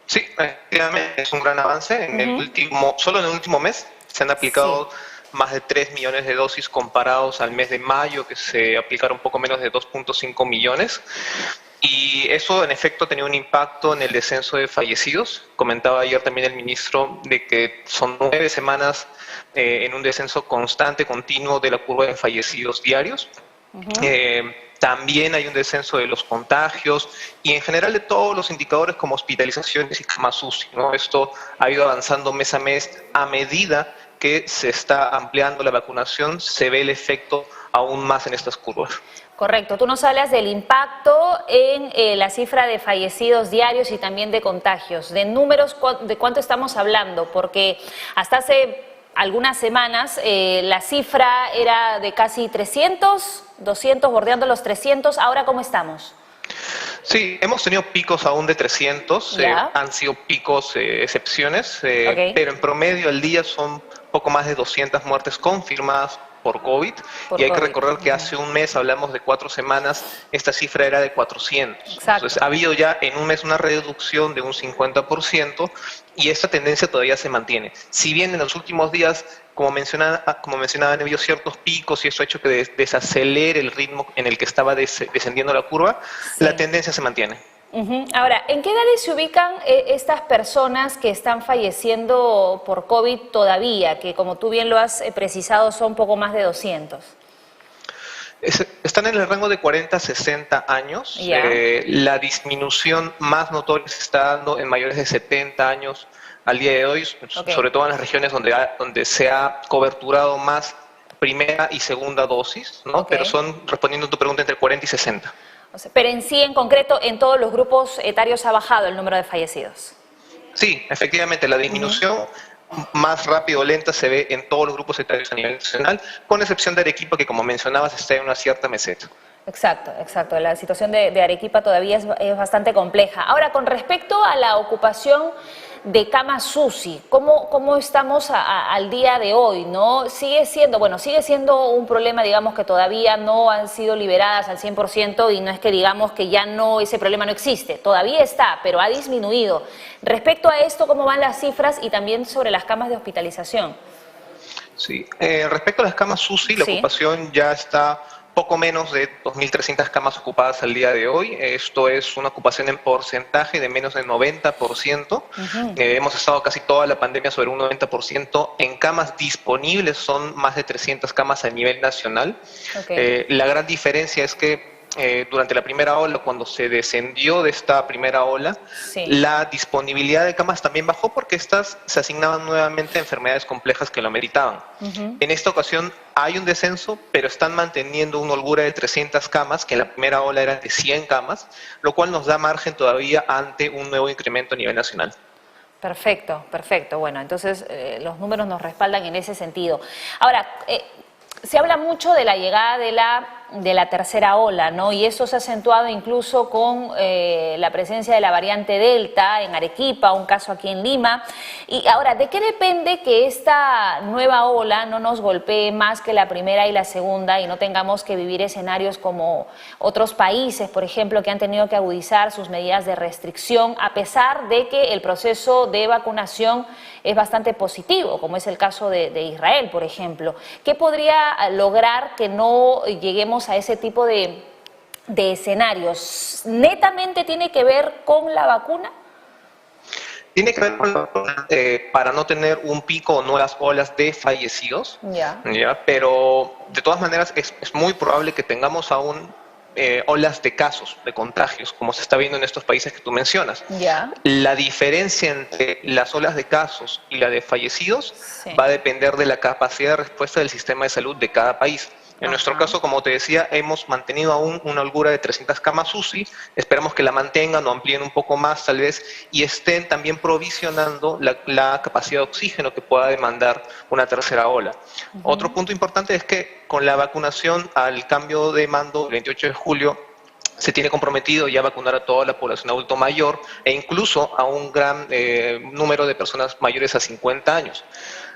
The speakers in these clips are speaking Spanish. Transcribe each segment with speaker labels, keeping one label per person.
Speaker 1: Sí, efectivamente es un gran avance. Solo en el último mes se han
Speaker 2: Sí,
Speaker 1: aplicado más de 3 millones de dosis comparados al mes de mayo, que se aplicaron un poco menos de 2,5 millones. Y eso en efecto ha tenido un impacto en el descenso de fallecidos. Comentaba ayer también el ministro de que son 9 semanas en un descenso constante, continuo de la curva de fallecidos diarios. También hay un descenso de los contagios y en general de todos los indicadores como hospitalizaciones y camas UCI, ¿no? Esto ha ido avanzando mes a mes a medida que se está ampliando la vacunación, se ve el efecto aún más en estas curvas.
Speaker 2: correcto. Tú nos hablas del impacto en la cifra de fallecidos diarios y también de contagios. De números, ¿de cuánto estamos hablando? Porque hasta hace algunas semanas la cifra era de casi 300, 200, bordeando los 300. ¿Ahora cómo estamos?
Speaker 1: Sí, hemos tenido picos aún de 300,
Speaker 2: Ya,
Speaker 1: han sido picos excepciones,
Speaker 2: ok,
Speaker 1: pero en promedio al día son poco más de 200 muertes confirmadas por COVID, y
Speaker 2: por
Speaker 1: hay que
Speaker 2: COVID.
Speaker 1: recordar que hace un mes, hablamos de 4 semanas, esta cifra era de 400. Entonces
Speaker 2: Exacto.
Speaker 1: ha habido ya en un mes una reducción de un 50% y esta tendencia todavía se mantiene. Si bien en los últimos días, como mencionaban, ha habido ciertos picos y eso ha hecho que desacelere el ritmo en el que estaba descendiendo la curva, la
Speaker 2: Sí.
Speaker 1: tendencia se mantiene.
Speaker 2: Ahora, ¿en qué edades se ubican estas personas que están falleciendo por COVID todavía? Que como tú bien lo has precisado, son poco más de 200.
Speaker 1: Están en el rango de 40 a 60 años.
Speaker 2: Ya,
Speaker 1: La disminución más notoria se está dando en mayores de 70 años al día de hoy,
Speaker 2: ok.
Speaker 1: sobre todo en las regiones donde se ha coberturado más primera y segunda dosis, ¿no?
Speaker 2: Ok.
Speaker 1: Pero son, respondiendo a tu pregunta, entre 40 y 60.
Speaker 2: O sea, pero en sí, en concreto, en todos los grupos etarios ha bajado el número de fallecidos.
Speaker 1: Sí, efectivamente, la
Speaker 2: Ujú.
Speaker 1: disminución más rápida o lenta se ve en todos los grupos etarios a nivel nacional, con excepción de Arequipa, que como mencionabas está en una cierta meseta.
Speaker 2: Exacto, exacto. La situación de Arequipa todavía es bastante compleja. Ahora, con respecto a la ocupación de camas UCI, ¿cómo estamos al día de hoy? ¿No? Sigue siendo un problema, digamos, que todavía no han sido liberadas al 100% y no es que digamos que ya no, ese problema no existe. Todavía está, pero ha disminuido. Respecto a esto, ¿cómo van las cifras y también sobre las camas de hospitalización?
Speaker 1: Sí, respecto a las camas UCI, la
Speaker 2: Sí,
Speaker 1: ocupación ya está poco menos de 2.300 camas ocupadas al día de hoy. Esto es una ocupación en porcentaje de menos del 90%. Hemos estado casi toda la pandemia sobre un 90%. En camas disponibles son más de 300 camas a nivel nacional.
Speaker 2: ok,
Speaker 1: La gran diferencia es que durante la primera ola, cuando se descendió de esta primera ola,
Speaker 2: sí.
Speaker 1: la disponibilidad de camas también bajó porque estas se asignaban nuevamente a enfermedades complejas que lo meritaban. En esta ocasión hay un descenso, pero están manteniendo una holgura de 300 camas, que en la primera ola eran de 100 camas, lo cual nos da margen todavía ante un nuevo incremento a nivel nacional.
Speaker 2: Perfecto, perfecto. Bueno, entonces los números nos respaldan en ese sentido. Ahora, se habla mucho de la llegada de la tercera ola, ¿no? Y eso se ha acentuado incluso con la presencia de la variante Delta en Arequipa, un caso aquí en Lima. Y ahora, ¿de qué depende que esta nueva ola no nos golpee más que la primera y la segunda y no tengamos que vivir escenarios como otros países, por ejemplo, que han tenido que agudizar sus medidas de restricción, a pesar de que el proceso de vacunación es bastante positivo, como es el caso de Israel, por ejemplo? ¿Qué podría lograr que no lleguemos a ese tipo de escenarios? ¿Netamente tiene que ver con la vacuna?
Speaker 1: Tiene que ver con para no tener un pico o nuevas olas de fallecidos,
Speaker 2: Ya,
Speaker 1: ¿ya? Pero de todas maneras es muy probable que tengamos aún olas de casos, de contagios, como se está viendo en estos países que tú mencionas.
Speaker 2: ya,
Speaker 1: La diferencia entre las olas de casos y la de fallecidos
Speaker 2: sí,
Speaker 1: va a depender de la capacidad de respuesta del sistema de salud de cada país. En nuestro
Speaker 2: ajá.
Speaker 1: caso, como te decía, hemos mantenido aún una holgura de 300 camas UCI. Esperamos que la mantengan o amplíen un poco más, tal vez, y estén también provisionando la capacidad de oxígeno que pueda demandar una tercera ola. Otro punto importante es que con la vacunación al cambio de mando el 28 de julio, se tiene comprometido ya vacunar a toda la población adulto mayor e incluso a un gran número de personas mayores a 50 años.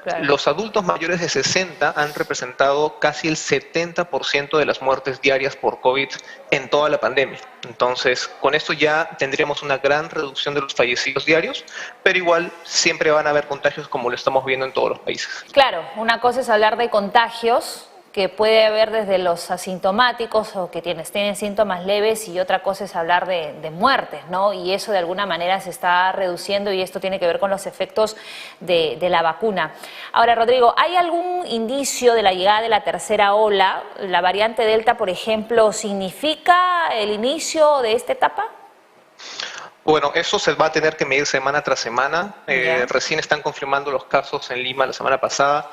Speaker 2: Claro.
Speaker 1: Los adultos mayores de 60 han representado casi el 70% de las muertes diarias por COVID en toda la pandemia. Entonces, con esto ya tendríamos una gran reducción de los fallecidos diarios, pero igual siempre van a haber contagios como lo estamos viendo en todos los países.
Speaker 2: Claro, una cosa es hablar de contagios, que puede haber desde los asintomáticos o que tienen síntomas leves, y otra cosa es hablar de muertes, ¿no? Y eso de alguna manera se está reduciendo, y esto tiene que ver con los efectos de la vacuna. Ahora, Rodrigo, ¿hay algún indicio de la llegada de la tercera ola? ¿La variante Delta, por ejemplo, significa el inicio de esta etapa?
Speaker 1: Bueno, eso se va a tener que medir semana tras semana. Recién están confirmando los casos en Lima la semana pasada.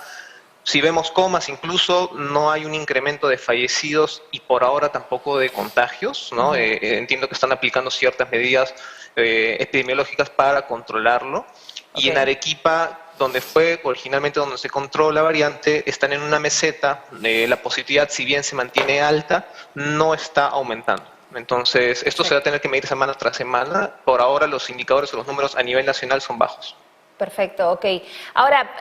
Speaker 1: Si vemos comas, incluso no hay un incremento de fallecidos y por ahora tampoco de contagios, ¿no? Entiendo que están aplicando ciertas medidas epidemiológicas para controlarlo. Okay. Y en Arequipa, donde fue originalmente donde se controla la variante, están en una meseta. La positividad, si bien se mantiene alta, no está aumentando. Entonces, esto se va a tener que medir semana tras semana. Por ahora, los indicadores o los números a nivel nacional son bajos.
Speaker 2: Perfecto, ok. Ahora,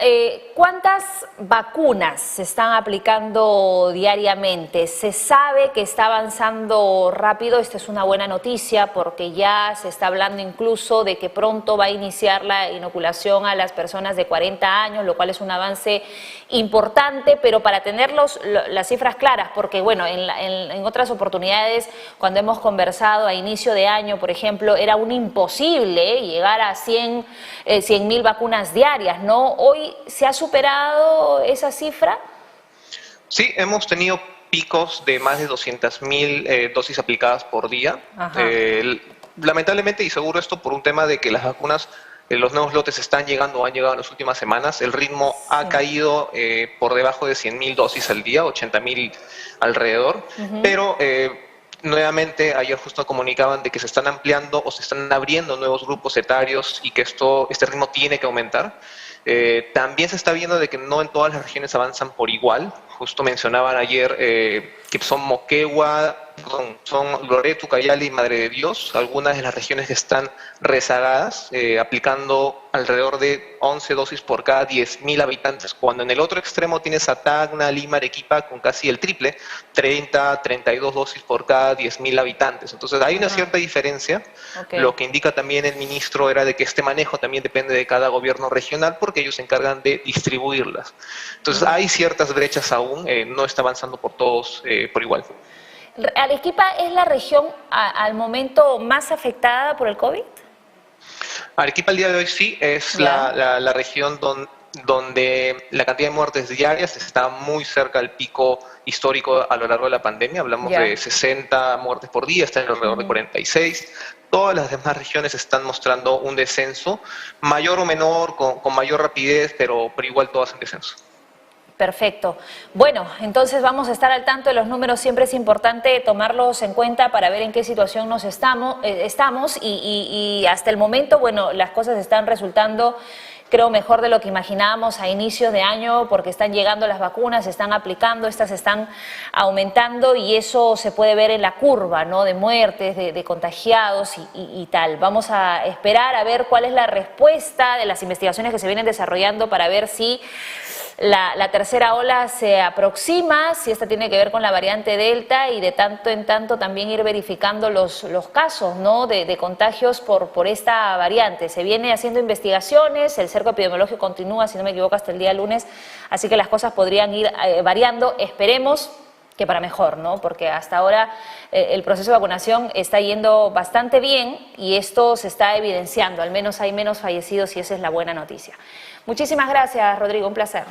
Speaker 2: ¿cuántas vacunas se están aplicando diariamente? ¿Se sabe que está avanzando rápido? Esta es una buena noticia porque ya se está hablando incluso de que pronto va a iniciar la inoculación a las personas de 40 años, lo cual es un avance importante, pero para tener las cifras claras, porque bueno, en otras oportunidades, cuando hemos conversado a inicio de año, por ejemplo, era un imposible llegar a 100.000 vacunas diarias, ¿no? ¿Hoy se ha superado esa cifra?
Speaker 1: Sí, hemos tenido picos de más de 200.000 dosis aplicadas por día. Lamentablemente, y seguro esto por un tema de que las vacunas, los nuevos lotes están llegando o han llegado en las últimas semanas, el ritmo ha caído por debajo de 100.000 dosis al día, 80.000 alrededor, pero nuevamente ayer justo comunicaban de que se están ampliando o se están abriendo nuevos grupos etarios y que este ritmo tiene que aumentar. También se está viendo de que no en todas las regiones avanzan por igual. Justo mencionaban ayer que son Moquegua, son Loreto, Ucayali y Madre de Dios, algunas de las regiones que están rezagadas, aplicando alrededor de 11 dosis por cada 10.000 habitantes, cuando en el otro extremo tienes a Tacna, Lima, Arequipa con casi el triple, 30, 32 dosis por cada 10.000 habitantes. Entonces hay una cierta diferencia. Lo que indica también el ministro era de que este manejo también depende de cada gobierno regional porque ellos se encargan de distribuirlas. Entonces hay ciertas brechas aún, no está avanzando por todos por igual.
Speaker 2: ¿Arequipa es la región al momento más afectada por el COVID?
Speaker 1: Arequipa al día de hoy sí, es la región donde la cantidad de muertes diarias está muy cerca del pico histórico a lo largo de la pandemia. Hablamos de 60 muertes por día, está en alrededor de 46. Todas las demás regiones están mostrando un descenso, mayor o menor, con mayor rapidez, pero igual todas en descenso.
Speaker 2: Perfecto. Bueno, entonces vamos a estar al tanto de los números. Siempre es importante tomarlos en cuenta para ver en qué situación nos estamos y hasta el momento, bueno, las cosas están resultando, creo, mejor de lo que imaginábamos a inicios de año, porque están llegando las vacunas, se están aplicando, estas están aumentando y eso se puede ver en la curva, ¿no? De muertes, de contagiados y tal. Vamos a esperar a ver cuál es la respuesta de las investigaciones que se vienen desarrollando para ver si la tercera ola se aproxima, si esta tiene que ver con la variante Delta, y de tanto en tanto también ir verificando los casos, ¿no? de contagios por esta variante. Se viene haciendo investigaciones, el cerco epidemiológico continúa, si no me equivoco, hasta el día lunes, así que las cosas podrían ir variando. Esperemos que para mejor, ¿no? Porque hasta ahora el proceso de vacunación está yendo bastante bien y esto se está evidenciando, al menos hay menos fallecidos y esa es la buena noticia. Muchísimas gracias, Rodrigo, un placer.